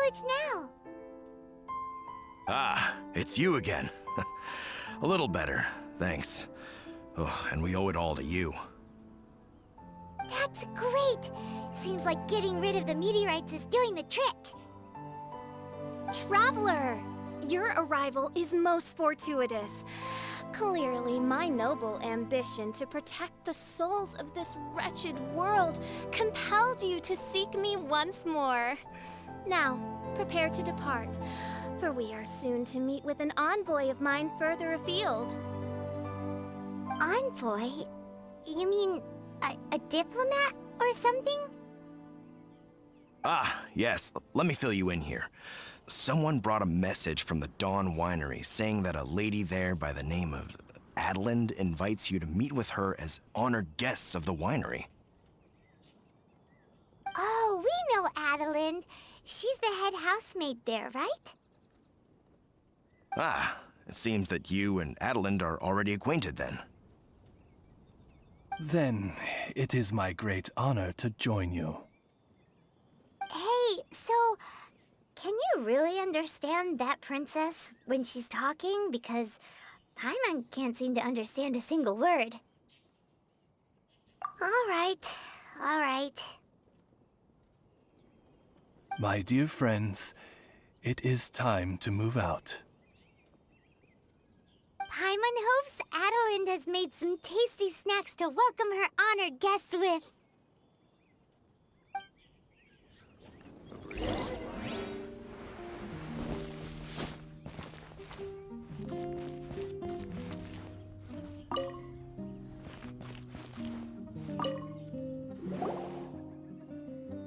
village now? Ah, it's you again. A little better, thanks. Oh, and we owe it all to you. That's great! Seems like getting rid of the meteorites is doing the trick. Traveler! Your arrival is most fortuitous. Clearly, my noble ambition to protect the souls of this wretched world compelled you to seek me once more. Now, prepare to depart, for we are soon to meet with an envoy of mine further afield. Envoy? You mean a diplomat or something? Ah, yes. Let me fill you in here. Someone brought a message from the Dawn Winery saying that a lady there by the name of Adalind invites you to meet with her as honored guests of the winery. Oh, we know Adalind. She's the head housemaid there, right? Ah, it seems that you and Adalind are already acquainted then. Then it is my great honor to join you. Hey, so can you really understand that princess when she's talking? Because Paimon can't seem to understand a single word. All right. My dear friends, it is time to move out. Paimon hopes Adalind has made some tasty snacks to welcome her honored guests with.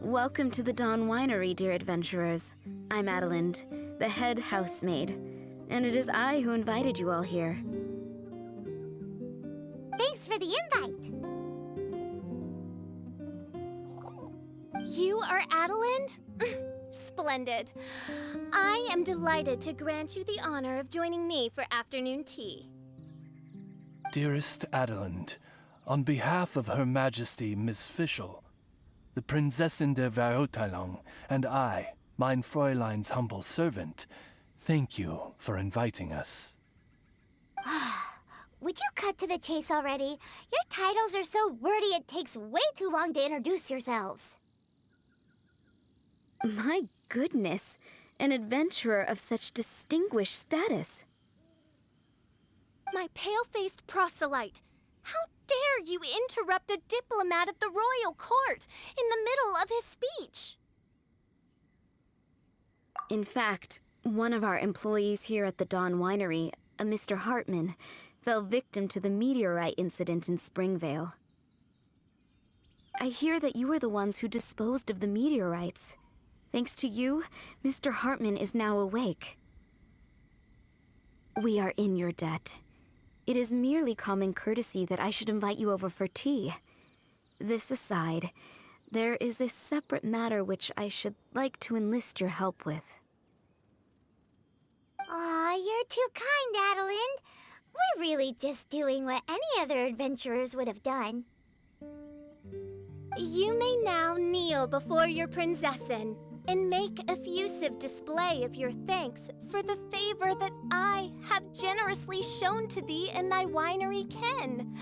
Welcome to the Dawn Winery, dear adventurers. I'm Adalind, the head housemaid, and it is I who invited you all here. Thanks for the invite. You are Adalind? Splendid. I am delighted to grant you the honor of joining me for afternoon tea. Dearest Adalind, on behalf of Her Majesty Miss Fischl, the Prinzessin der Verurteilung, and I, mein Fräulein's humble servant, thank you for inviting us. Would you cut to the chase already? Your titles are so wordy it takes way too long to introduce yourselves. My goodness, an adventurer of such distinguished status. My pale-faced proselyte, how dare you interrupt a diplomat of the royal court in the middle of his speech? In fact, one of our employees here at the Dawn Winery, a Mr. Hartman, fell victim to the meteorite incident in Springvale. I hear that you were the ones who disposed of the meteorites. Thanks to you, Mr. Hartman is now awake. We are in your debt. It is merely common courtesy that I should invite you over for tea. This aside, there is a separate matter which I should like to enlist your help with. Aw, you're too kind, Adalind. We're really just doing what any other adventurers would have done. You may now kneel before your Prinzessin and make effusive display of your thanks for the favor that I have generously shown to thee and thy winery ken.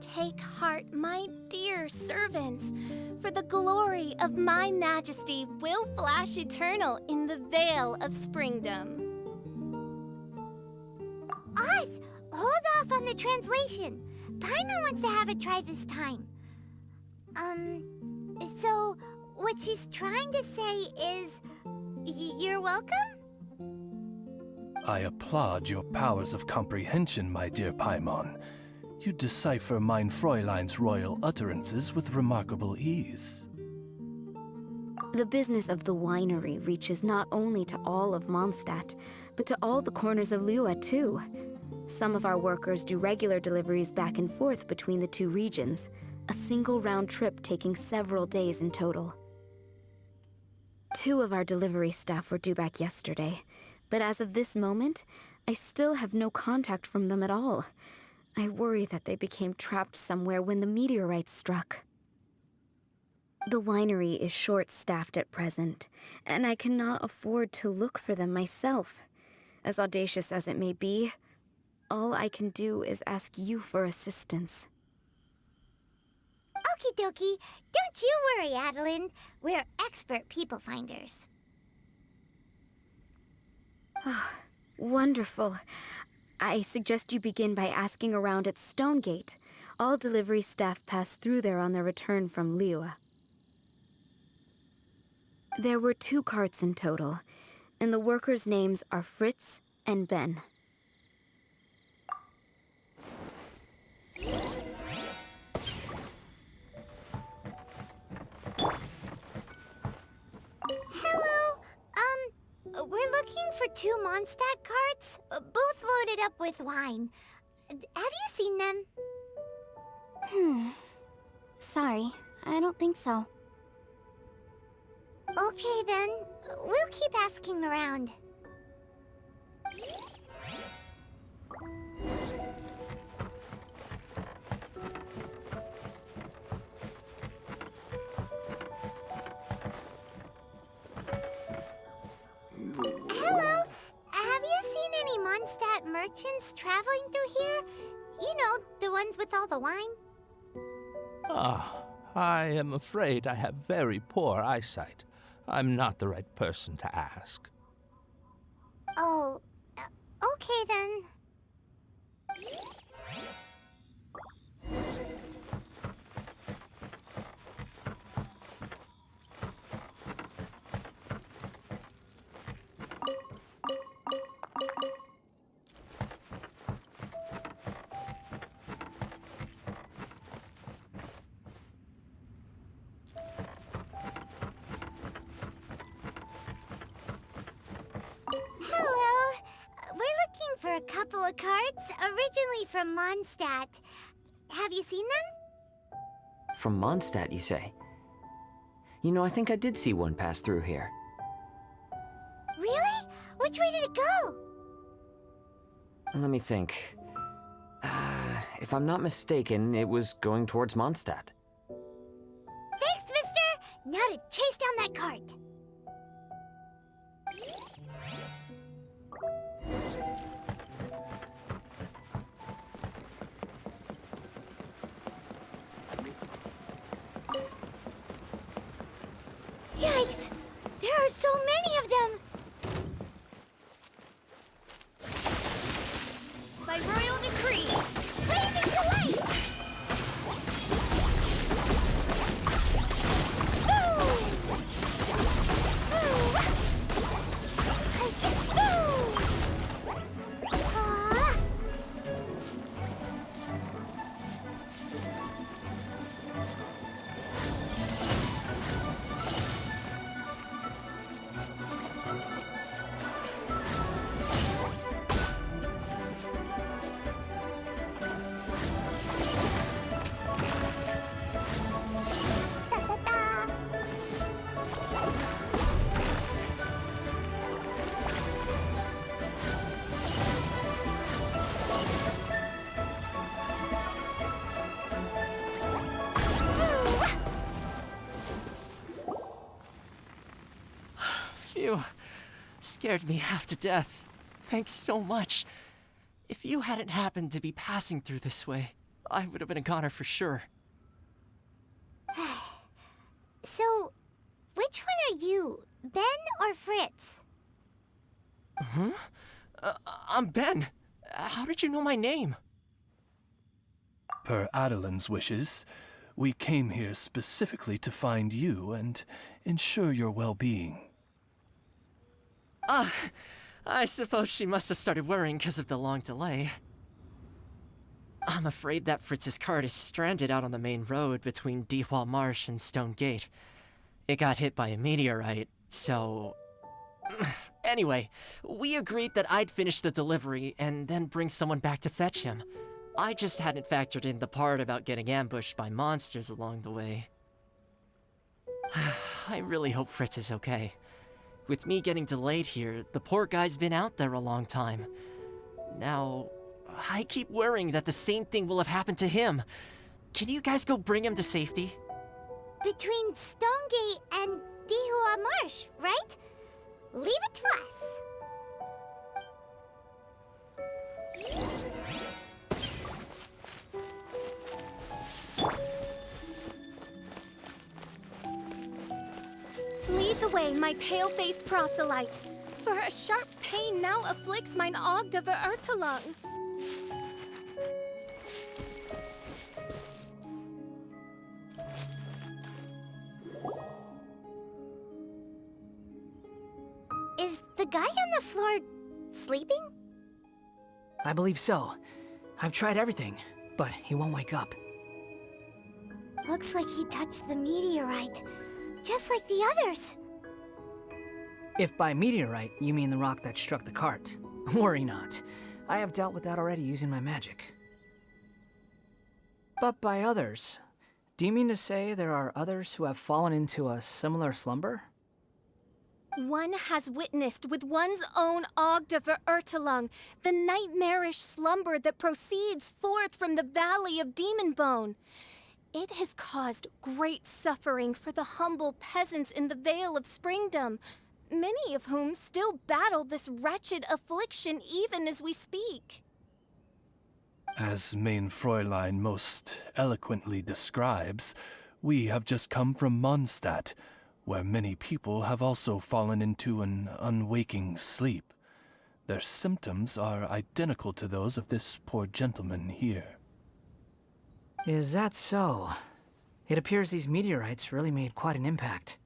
Take heart, my dear servants, for the glory of my majesty will flash eternal in the Vale of Springdom. Oz, hold off on the translation. Paimon wants to have a try this time. So what she's trying to say is, you're welcome? I applaud your powers of comprehension, my dear Paimon. You decipher mein Fräulein's royal utterances with remarkable ease. The business of the winery reaches not only to all of Mondstadt, but to all the corners of Lua, too. Some of our workers do regular deliveries back and forth between the two regions, a single round trip taking several days in total. 2 of our delivery staff were due back yesterday, but as of this moment, I still have no contact from them at all. I worry that they became trapped somewhere when the meteorites struck. The winery is short-staffed at present, and I cannot afford to look for them myself. As audacious as it may be, all I can do is ask you for assistance. Okie dokie. Don't you worry, Adeline. We're expert people finders. Wonderful. I suggest you begin by asking around at Stonegate. All delivery staff pass through there on their return from Liyue. There were 2 carts in total, and the workers' names are Fritz and Ben. Hello. We're looking for 2 Mondstadt carts, both loaded up with wine. Have you seen them? Sorry, I don't think so. Okay then. We'll keep asking around. Hello. Have you seen any Mondstadt merchants traveling through here? You know, the ones with all the wine? I am afraid I have very poor eyesight. I'm not the right person to ask. Oh, okay then. Hello. We're looking for a couple of carts, originally from Mondstadt. Have you seen them? From Mondstadt, you say? You know, I think I did see one pass through here. Really? Which way did it go? Let me think. If I'm not mistaken, it was going towards Mondstadt. Thanks, mister! Now to chase down that cart. Yikes! There are so many of them! By royal decree, Blazing to light! You scared me half to death. Thanks so much. If you hadn't happened to be passing through this way, I would have been a goner for sure. So, which one are you? Ben or Fritz? I'm Ben. How did you know my name? Per Adeline's wishes, we came here specifically to find you and ensure your well-being. I suppose she must have started worrying because of the long delay. I'm afraid that Fritz's cart is stranded out on the main road between Dewall Marsh and Stone Gate. It got hit by a meteorite, so... Anyway, we agreed that I'd finish the delivery and then bring someone back to fetch him. I just hadn't factored in the part about getting ambushed by monsters along the way. I really hope Fritz is okay. With me getting delayed here, the poor guy's been out there a long time. Now, I keep worrying that the same thing will have happened to him. Can you guys go bring him to safety? between Stonegate and Dihua Marsh, right? Leave it to us. Lead the way, my pale-faced proselyte, for a sharp pain now afflicts mine Ogd of Ertelung. Is the guy on the floor sleeping? I believe so. I've tried everything, but he won't wake up. Looks like he touched the meteorite, just like the others. If by meteorite you mean the rock that struck the cart, worry not. I have dealt with that already using my magic. But by others, do you mean to say there are others who have fallen into a similar slumber? One has witnessed with one's own Ogd of Ertelung the nightmarish slumber that proceeds forth from the Valley of Demonbone. It has caused great suffering for the humble peasants in the Vale of Springdom, many of whom still battle this wretched affliction even as we speak. As Main Fräulein most eloquently describes, we have just come from Mondstadt, where many people have also fallen into an unwaking sleep. Their symptoms are identical to those of this poor gentleman here. Is that so? It appears these meteorites really made quite an impact.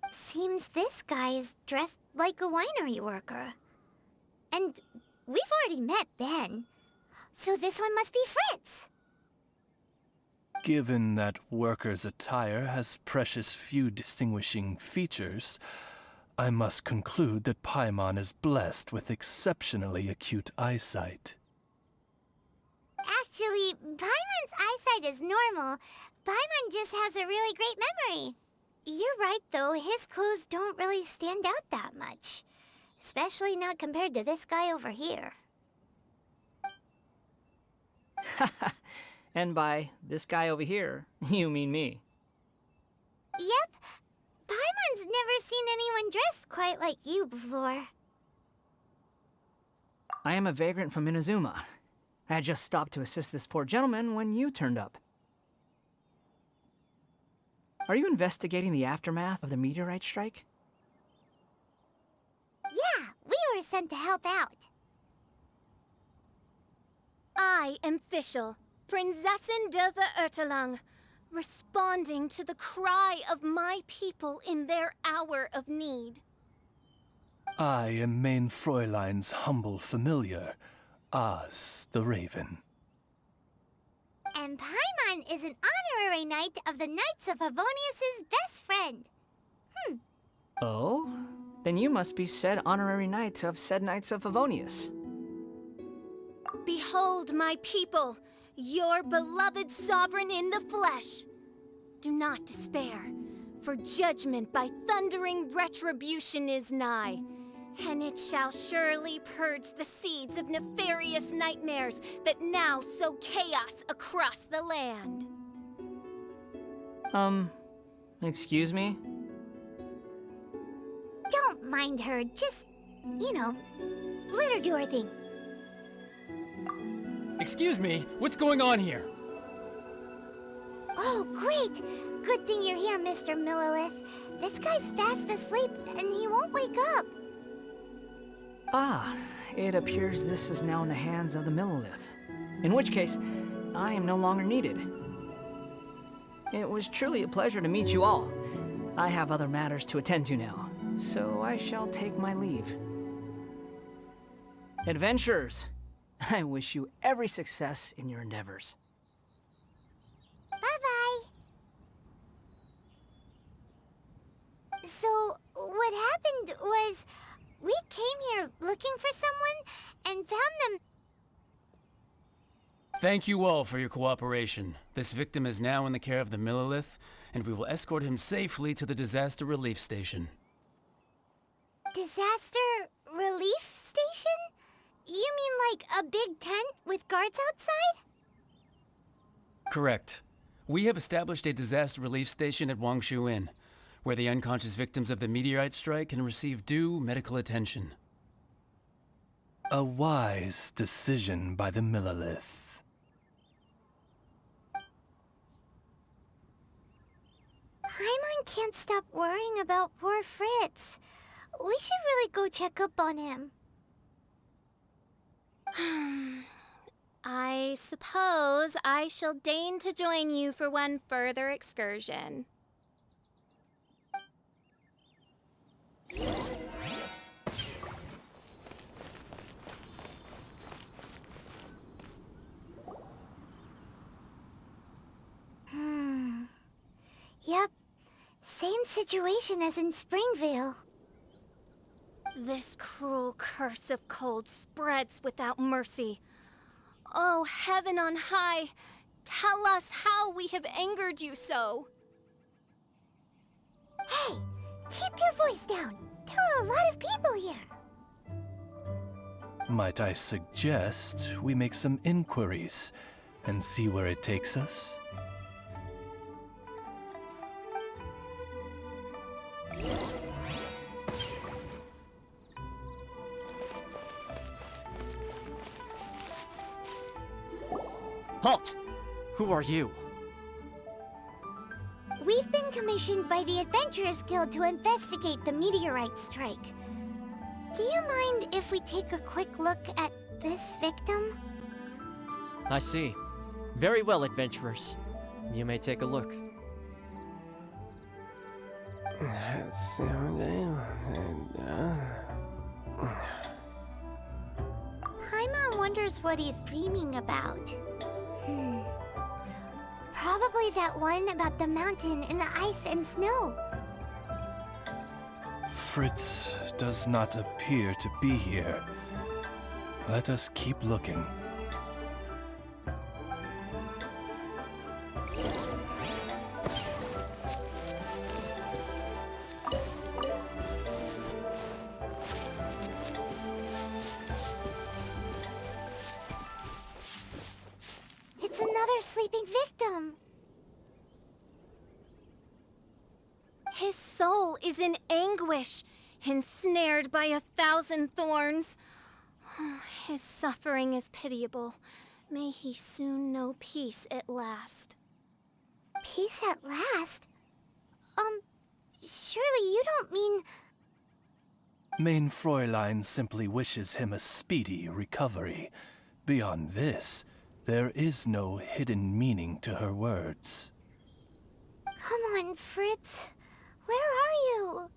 Seems this guy is dressed like a winery worker. And we've already met Ben, so this one must be Fritz. Given that worker's attire has precious few distinguishing features, I must conclude that Paimon is blessed with exceptionally acute eyesight. Actually, Paimon's eyesight is normal. Paimon just has a really great memory. You're right, though. His clothes don't really stand out that much. Especially not compared to this guy over here. And by this guy over here, you mean me. Yep. Paimon's never seen anyone dressed quite like you before. I am a vagrant from Inazuma. I had just stopped to assist this poor gentleman when you turned up. Are you investigating the aftermath of the meteorite strike? Yeah, we were sent to help out. I am Fischl, Prinzessin der Ertelung, responding to the cry of my people in their hour of need. I am Main Fräulein's humble familiar, Oz the Raven. And Paimon is an honorary knight of the Knights of Favonius' best friend. Oh? Then you must be said honorary knight of said Knights of Favonius. Behold my people, your beloved sovereign in the flesh. Do not despair, for judgment by thundering retribution is nigh, and it shall surely purge the seeds of nefarious nightmares that now sow chaos across the land. Excuse me? Don't mind her, just, let her do her thing. Excuse me, what's going on here? Oh, great! Good thing you're here, Mr. Millilith. This guy's fast asleep, and he won't wake up. Ah, it appears this is now in the hands of the Millilith. In which case, I am no longer needed. It was truly a pleasure to meet you all. I have other matters to attend to now, so I shall take my leave. Adventurers, I wish you every success in your endeavors. Bye-bye. So, what happened was, we came here looking for someone and found them. Thank you all for your cooperation. This victim is now in the care of the Millilith, and we will escort him safely to the disaster relief station. Disaster relief station? You mean like a big tent with guards outside? Correct. We have established a disaster relief station at Wangshu Inn, where the unconscious victims of the meteorite strike can receive due medical attention. A wise decision by the Millelith. Paimon can't stop worrying about poor Fritz. We should really go check up on him. I suppose I shall deign to join you for one further excursion. Yep. Same situation as in Springvale. This cruel curse of cold spreads without mercy. Oh, heaven on high, tell us how we have angered you so. Hey, keep your voice down. There are a lot of people here. Might I suggest we make some inquiries and see where it takes us? Halt! Who are you? We've been commissioned by the Adventurers Guild to investigate the meteorite strike. Do you mind if we take a quick look at this victim? I see. Very well, adventurers. You may take a look. Paimon wonders what he's dreaming about. Probably that one about the mountain and the ice and snow. Fritz does not appear to be here. Let us keep looking. It's another sleeping victim. His soul is in anguish, ensnared by 1,000 thorns. His suffering is pitiable. May he soon know peace at last. Peace at last? Surely you don't mean... Mein Fräulein simply wishes him a speedy recovery. Beyond this, there is no hidden meaning to her words. Come on, Fritz. Where are you?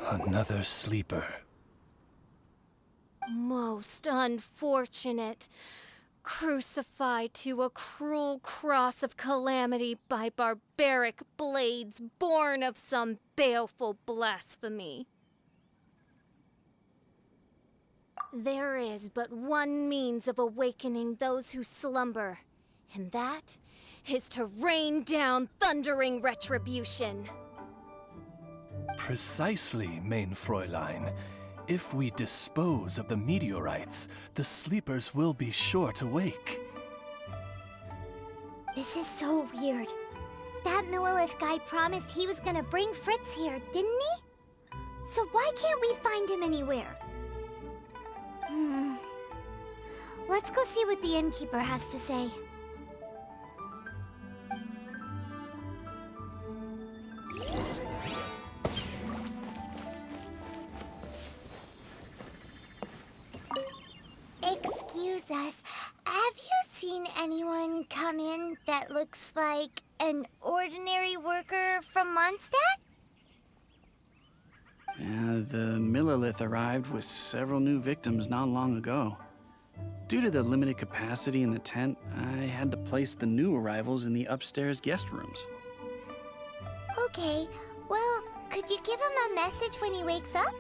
Another sleeper. Most unfortunate. Crucified to a cruel cross of calamity by barbaric blades born of some baleful blasphemy. There is but one means of awakening those who slumber, and that is to rain down thundering retribution. Precisely, Mein Fräulein. If we dispose of the meteorites, the sleepers will be sure to wake. This is so weird. That Millelith guy promised he was gonna bring Fritz here, didn't he? So why can't we find him anywhere? Let's go see what the Innkeeper has to say. Excuse us, have you seen anyone come in that looks like an ordinary worker from Mondstadt? Yeah, the Millelith arrived with several new victims not long ago. Due to the limited capacity in the tent, I had to place the new arrivals in the upstairs guest rooms. Okay, well, could you give him a message when he wakes up?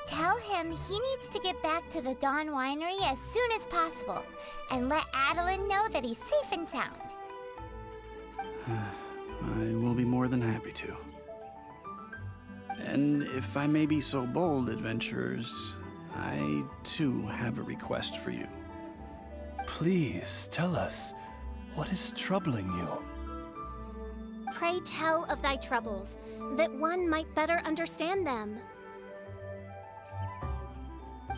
Tell him he needs to get back to the Dawn Winery as soon as possible, and let Adeline know that he's safe and sound. I will be more than happy to. And if I may be so bold, adventurers, I too have a request for you. Please tell us, what is troubling you? Pray tell of thy troubles, that one might better understand them.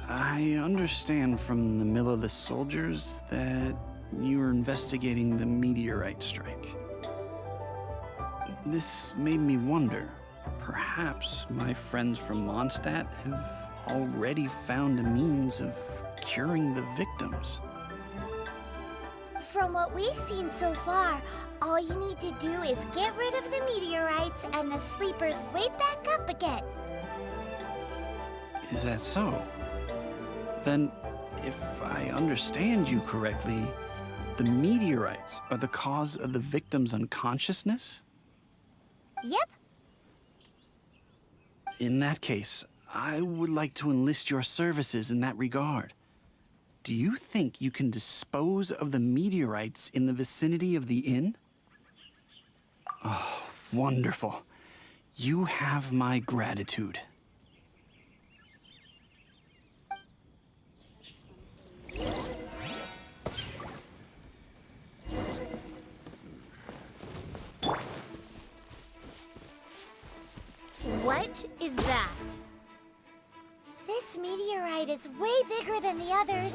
I understand from the Millilith soldiers that you were investigating the meteorite strike. This made me wonder, perhaps my friends from Mondstadt have already found a means of curing the victims. From what we've seen so far, all you need to do is get rid of the meteorites and the sleepers way back up again. Is that so? Then, if I understand you correctly, the meteorites are the cause of the victim's unconsciousness? Yep. In that case, I would like to enlist your services in that regard. Do you think you can dispose of the meteorites in the vicinity of the inn? Oh, wonderful. You have my gratitude. What is that? This meteorite is way bigger than the others.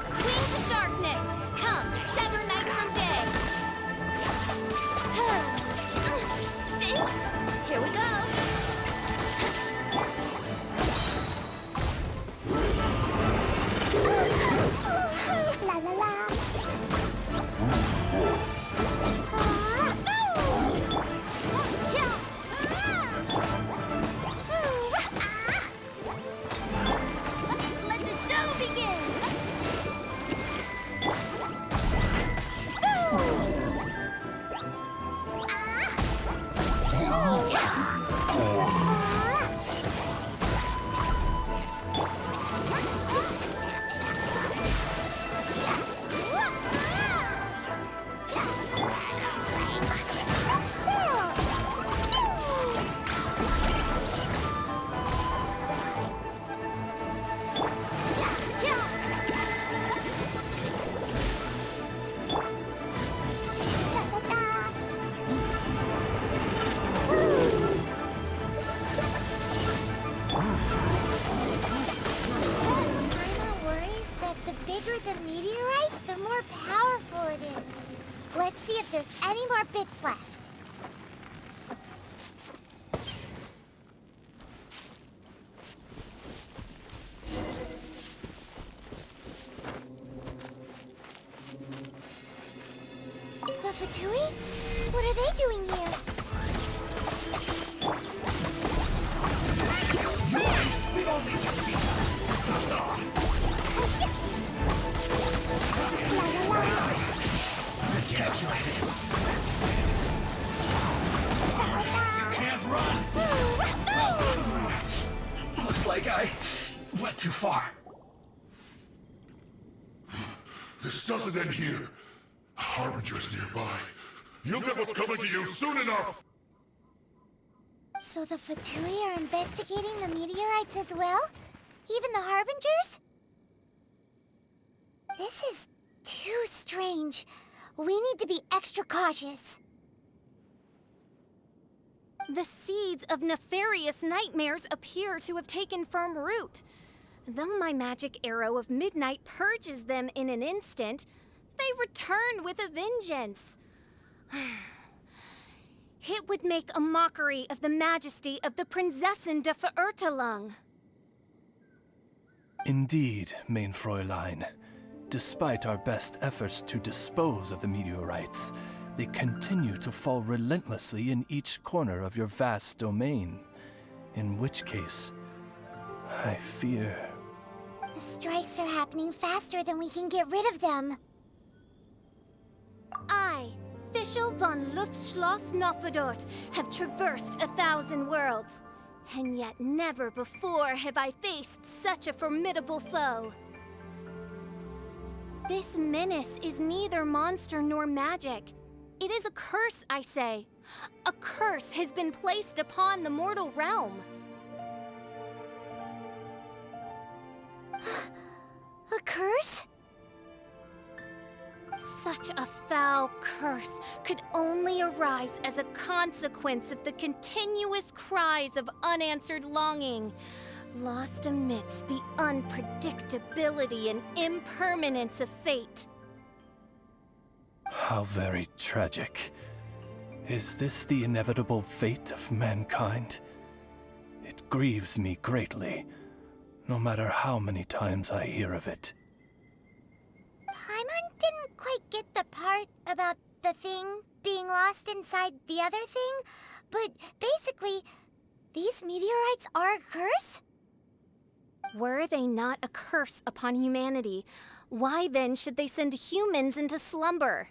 Wings of darkness, come, sever night from day. Here we go. La la la. Let the show begin. The meteorite, the more powerful it is. Let's see if there's any more bits left. The Fatui? What are they doing here? We've only just begun. Calculated. You can't run. Looks like I went too far. This doesn't end here. Harbinger's nearby. You'll get what's coming to you soon enough. So the Fatui are investigating the meteorites as well? Even the Harbingers? This is too strange. We need to be extra cautious. The seeds of nefarious nightmares appear to have taken firm root. Though my magic arrow of midnight purges them in an instant, they return with a vengeance. It would make a mockery of the majesty of the Prinzessin de Verurtelung. Indeed, mein Fräulein. Despite our best efforts to dispose of the meteorites, they continue to fall relentlessly in each corner of your vast domain. In which case, I fear... The strikes are happening faster than we can get rid of them. I, Fischl von Luftschloss Nofedort, have traversed 1,000 worlds. And yet never before have I faced such a formidable foe. This menace is neither monster nor magic. It is a curse, I say. A curse has been placed upon the mortal realm. A curse? Such a foul curse could only arise as a consequence of the continuous cries of unanswered longing, lost amidst the unpredictability and impermanence of fate. How very tragic. Is this the inevitable fate of mankind? It grieves me greatly, no matter how many times I hear of it. Paimon didn't quite get the part about the thing being lost inside the other thing, but basically, these meteorites are a curse? Were they not a curse upon humanity, why then should they send humans into slumber?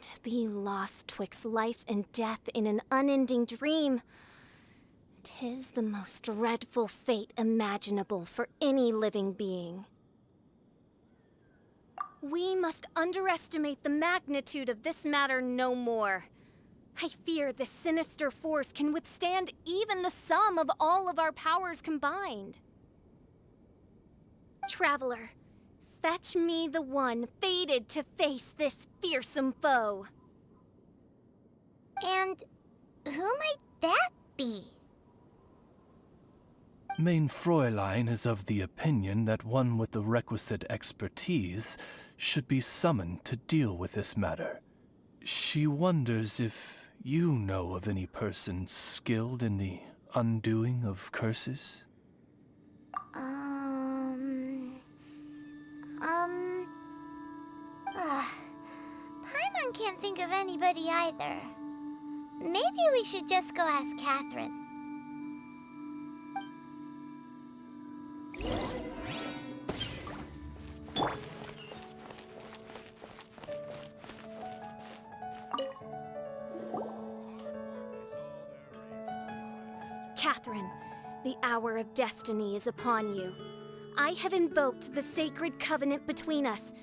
To be lost twixt life and death in an unending dream, 'tis the most dreadful fate imaginable for any living being. We must underestimate the magnitude of this matter no more. I fear this sinister force can withstand even the sum of all of our powers combined. Traveler, fetch me the one fated to face this fearsome foe. And who might that be? Mein Fräulein is of the opinion that one with the requisite expertise should be summoned to deal with this matter. She wonders if you know of any person skilled in the undoing of curses? Paimon can't think of anybody either. Maybe we should just go ask Catherine. Catherine, the hour of destiny is upon you. I have invoked the sacred covenant between us,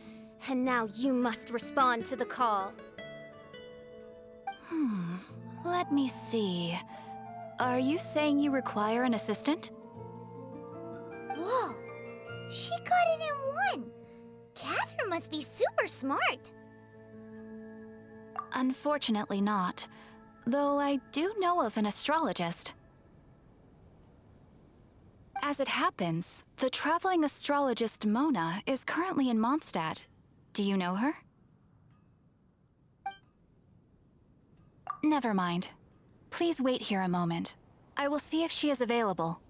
and now you must respond to the call. Let me see. Are you saying you require an assistant? Whoa! She got it in one! Catherine must be super smart! Unfortunately not. Though I do know of an astrologist. As it happens, the traveling astrologist Mona is currently in Mondstadt. Do you know her? Never mind. Please wait here a moment. I will see if she is available.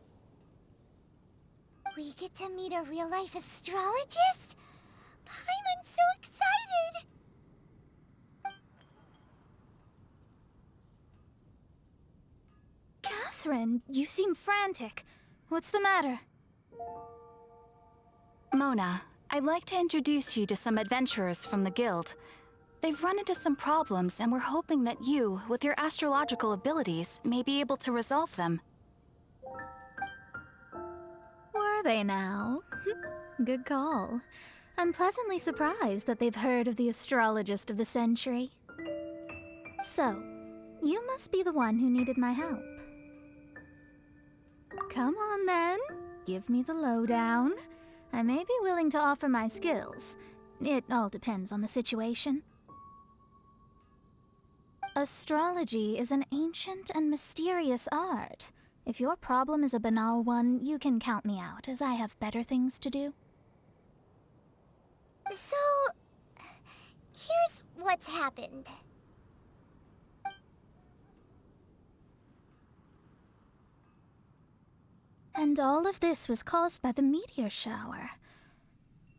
We get to meet a real-life astrologist? Paimon's so excited! Catherine, you seem frantic. What's the matter? Mona, I'd like to introduce you to some adventurers from the guild. They've run into some problems, and we're hoping that you, with your astrological abilities, may be able to resolve them. Were they now? Good call. I'm pleasantly surprised that they've heard of the astrologist of the century. So, you must be the one who needed my help. Come on then, give me the lowdown. I may be willing to offer my skills. It all depends on the situation. Astrology is an ancient and mysterious art. If your problem is a banal one, you can count me out, as I have better things to do. So, here's what's happened. And all of this was caused by the meteor shower.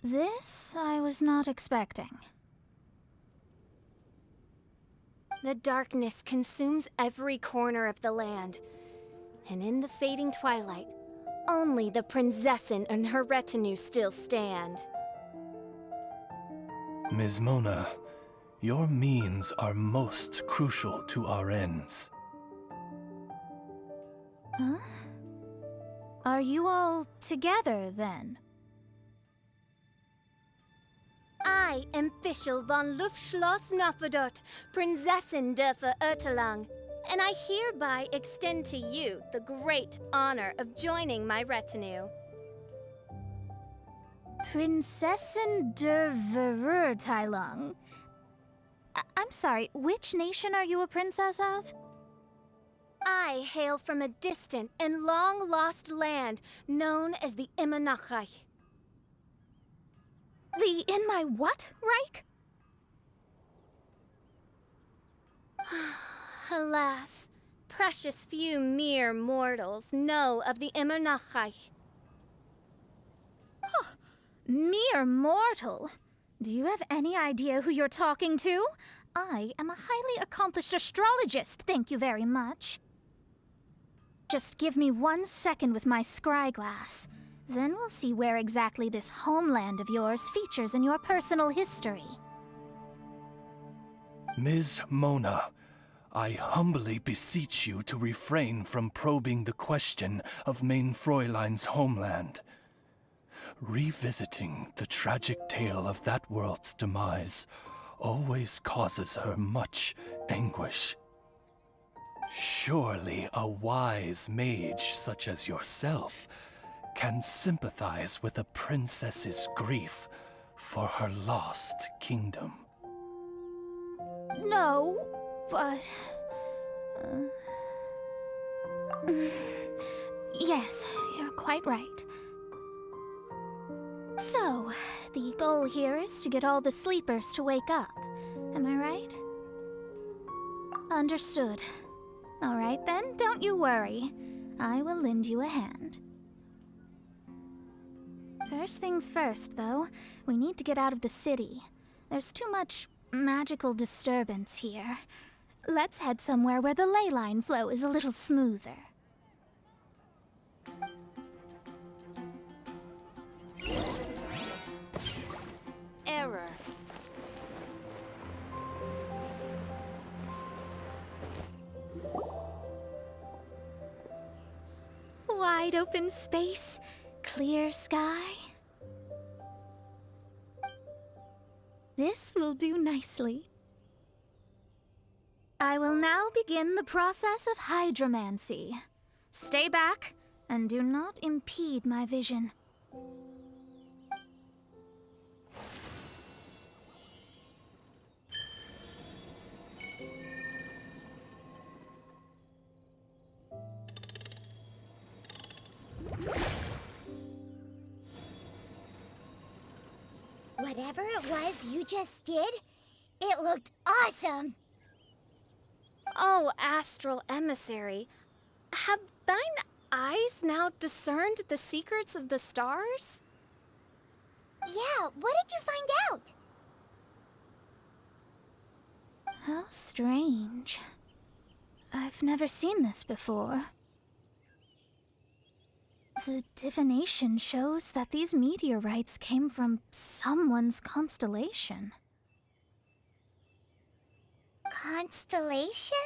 This I was not expecting. The darkness consumes every corner of the land. And in the fading twilight, only the Prinzessin and her retinue still stand. Ms. Mona, your means are most crucial to our ends. Huh? Are you all together, then? I am Fischl von Luftschloss Nofadot, Prinzessin der Verirrtelang, and I hereby extend to you the great honor of joining my retinue. Prinzessin der Verirrtelang? I'm sorry, which nation are you a princess of? I hail from a distant and long-lost land known as the Immonachai. The in my what, Reich? Alas, precious few mere mortals know of the Immonachai. Huh. Mere mortal? Do you have any idea who you're talking to? I am a highly accomplished astrologist, thank you very much. Just give me 1 second with my scryglass. Then we'll see where exactly this homeland of yours features in your personal history. Ms. Mona, I humbly beseech you to refrain from probing the question of Main Fräulein's homeland. Revisiting the tragic tale of that world's demise always causes her much anguish. Surely a wise mage such as yourself can sympathize with a princess's grief for her lost kingdom. No, but... Yes, you're quite right. So, the goal here is to get all the sleepers to wake up. Am I right? Understood. All right then, don't you worry. I will lend you a hand. First things first, though. We need to get out of the city. There's too much magical disturbance here. Let's head somewhere where the ley line flow is a little smoother. Error. Wide open space, clear sky. This will do nicely. I will now begin the process of Hydramancy. Stay back and do not impede my vision. Whatever it was you just did, it looked awesome! Oh, astral emissary, have thine eyes now discerned the secrets of the stars? Yeah, what did you find out? How strange. I've never seen this before. The divination shows that these meteorites came from someone's constellation. Constellation?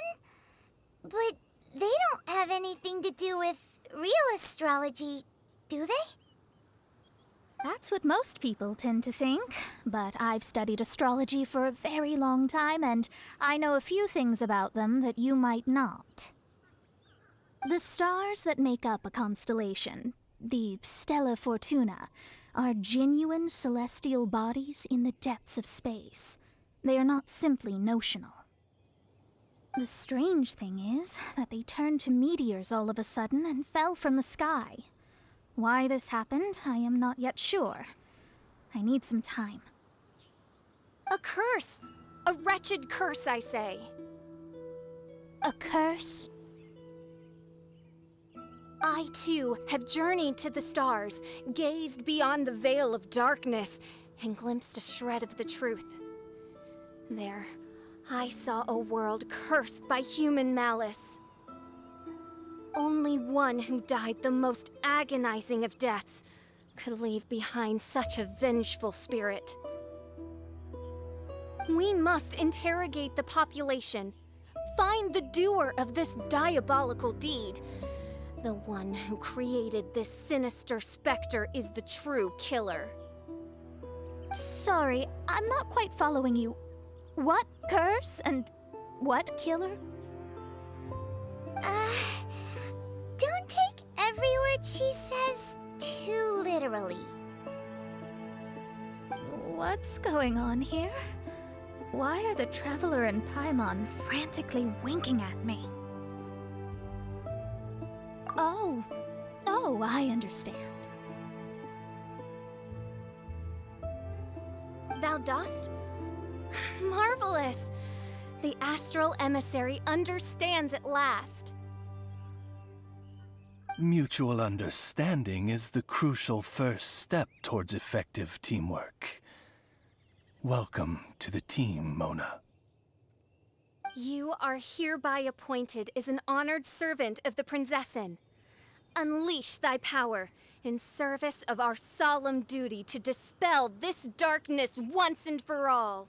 But they don't have anything to do with real astrology, do they? That's what most people tend to think, but I've studied astrology for a very long time, and I know a few things about them that you might not. The stars that make up a constellation, the Stella Fortuna, are genuine celestial bodies in the depths of space. They are not simply notional. The strange thing is that they turned to meteors all of a sudden and fell from the sky. Why this happened, I am not yet sure. I need some time. A curse! A wretched curse, I say. A curse? I, too, have journeyed to the stars, gazed beyond the veil of darkness, and glimpsed a shred of the truth. There, I saw a world cursed by human malice. Only one who died the most agonizing of deaths could leave behind such a vengeful spirit. We must interrogate the population, find the doer of this diabolical deed. The one who created this sinister specter is the true killer. Sorry, I'm not quite following you. What curse and what killer? Don't take every word she says too literally. What's going on here? Why are the Traveler and Paimon frantically winking at me? Oh, I understand. Thou dost? Marvelous! The astral emissary understands at last. Mutual understanding is the crucial first step towards effective teamwork. Welcome to the team, Mona. You are hereby appointed as an honored servant of the Prinzessin. Unleash thy power in service of our solemn duty to dispel this darkness once and for all.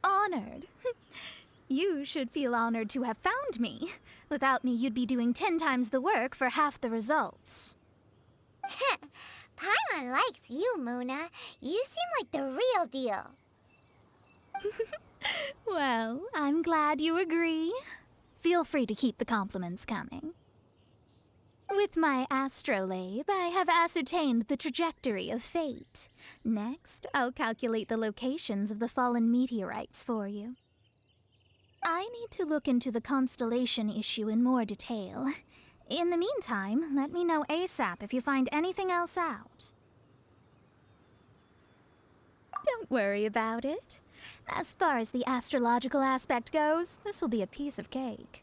Honored? You should feel honored to have found me. Without me, you'd be doing 10 times the work for half the results. Paimon likes you, Mona. You seem like the real deal. Well, I'm glad you agree. Feel free to keep the compliments coming. With my astrolabe, I have ascertained the trajectory of fate. Next, I'll calculate the locations of the fallen meteorites for you. I need to look into the constellation issue in more detail. In the meantime, let me know ASAP if you find anything else out. Don't worry about it. As far as the astrological aspect goes, this will be a piece of cake.